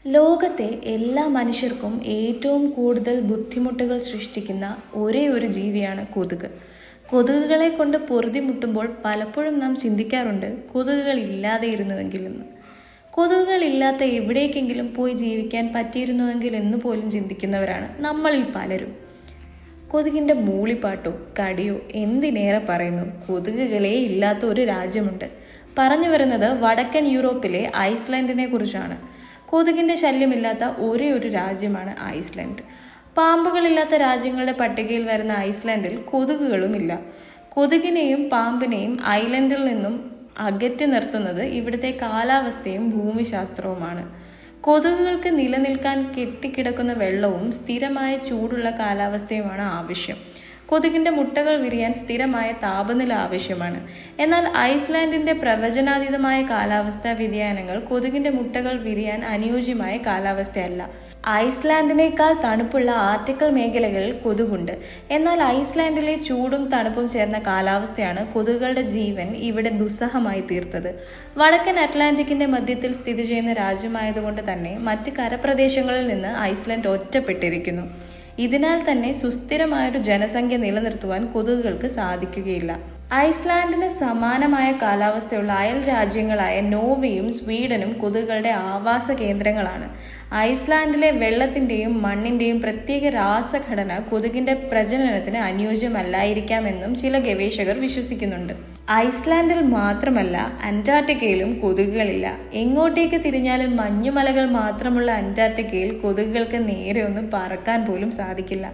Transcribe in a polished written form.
ലോകത്തെ എല്ലാ മനുഷ്യർക്കും ഏറ്റവും കൂടുതൽ ബുദ്ധിമുട്ടുകൾ സൃഷ്ടിക്കുന്ന ഒരേ ഒരു ജീവിയാണ് കൊതുക്. കൊതുകുകളെ കൊണ്ട് പൊറുതിമുട്ടുമ്പോൾ പലപ്പോഴും നാം ചിന്തിക്കാറുണ്ട്, കൊതുകുകൾ ഇല്ലാതെ ഇരുന്നുവെങ്കിൽ എന്ന്. കൊതുകുകൾ ഇല്ലാത്ത എവിടേക്കെങ്കിലും പോയി ജീവിക്കാൻ പറ്റിയിരുന്നുവെങ്കിൽ എന്ന് പോലും ചിന്തിക്കുന്നവരാണ് നമ്മളിൽ പലരും. കൊതുകിൻ്റെ മൂളിപ്പാട്ടോ കടിയോ എന്തിനേറെ പറയുന്നു, കൊതുകുകളേ ഇല്ലാത്ത ഒരു രാജ്യമുണ്ട്. പറഞ്ഞു വരുന്നത് വടക്കൻ യൂറോപ്പിലെ ഐസ്ലാൻഡിനെ കുറിച്ചാണ്. കൊതുകിൻ്റെ ശല്യമില്ലാത്ത ഒരേ ഒരു രാജ്യമാണ് ഐസ്ലാൻഡ്. പാമ്പുകളില്ലാത്ത രാജ്യങ്ങളുടെ പട്ടികയിൽ വരുന്ന ഐസ്ലാൻഡിൽ കൊതുകുകളുമില്ല. കൊതുകിനെയും പാമ്പിനെയും ഐലൻഡിൽ നിന്നും അകറ്റി നിർത്തുന്നത് ഇവിടുത്തെ കാലാവസ്ഥയും ഭൂമിശാസ്ത്രവുമാണ്. കൊതുകുകൾക്ക് നിലനിൽക്കാൻ കെട്ടിക്കിടക്കുന്ന വെള്ളവും സ്ഥിരമായ ചൂടുള്ള കാലാവസ്ഥയുമാണ് ആവശ്യം. കൊതുകിൻ്റെ മുട്ടകൾ വിരിയാൻ സ്ഥിരമായ താപനില ആവശ്യമാണ്. എന്നാൽ ഐസ്ലാൻഡിൻ്റെ പ്രവചനാതീതമായ കാലാവസ്ഥാ വ്യതിയാനങ്ങൾ കൊതുകിൻ്റെ മുട്ടകൾ വിരിയാൻ അനുയോജ്യമായ കാലാവസ്ഥയല്ല. ഐസ്ലാൻഡിനേക്കാൾ തണുപ്പുള്ള ആർട്ടിക്കൽ മേഖലകളിൽ കൊതുകുണ്ട്. എന്നാൽ ഐസ്ലാൻഡിലെ ചൂടും തണുപ്പും ചേർന്ന കാലാവസ്ഥയാണ് കൊതുകുകളുടെ ജീവൻ ഇവിടെ ദുസ്സഹമായി തീർത്തത്. വടക്കൻ അറ്റ്ലാന്റിക്കിന്റെ മധ്യത്തിൽ സ്ഥിതി ചെയ്യുന്ന രാജ്യമായതുകൊണ്ട് തന്നെ മറ്റ് കരപ്രദേശങ്ങളിൽ നിന്ന് ഐസ്ലാൻഡ് ഒറ്റപ്പെട്ടിരിക്കുന്നു. ഇതിനാൽ തന്നെ സുസ്ഥിരമായൊരു ജനസംഖ്യ നിലനിർത്തുവാൻ കൊതുകുകൾക്ക് സാധിക്കുകയില്ല. ഐസ്ലാൻഡിന് സമാനമായ കാലാവസ്ഥയുള്ള അയൽ രാജ്യങ്ങളായ നോർവേയും സ്വീഡനും കൊതുകുകളുടെ ആവാസ കേന്ദ്രങ്ങളാണ്. ഐസ്ലാൻഡിലെ വെള്ളത്തിൻ്റെയും മണ്ണിൻ്റെയും പ്രത്യേക രാസഘടന കൊതുകിൻ്റെ പ്രജനനത്തിന് അനുയോജ്യമല്ലായിരിക്കാമെന്നും ചില ഗവേഷകർ വിശ്വസിക്കുന്നുണ്ട്. ഐസ്ലാൻഡിൽ മാത്രമല്ല, അന്റാർട്ടിക്കയിലും കൊതുകുകളില്ല. എങ്ങോട്ടേക്ക് തിരിഞ്ഞാലും മഞ്ഞുമലകൾ മാത്രമുള്ള അന്റാർട്ടിക്കയിൽ കൊതുകുകൾക്ക് നേരെ ഒന്ന് പറക്കാൻ പോലും സാധിക്കില്ല.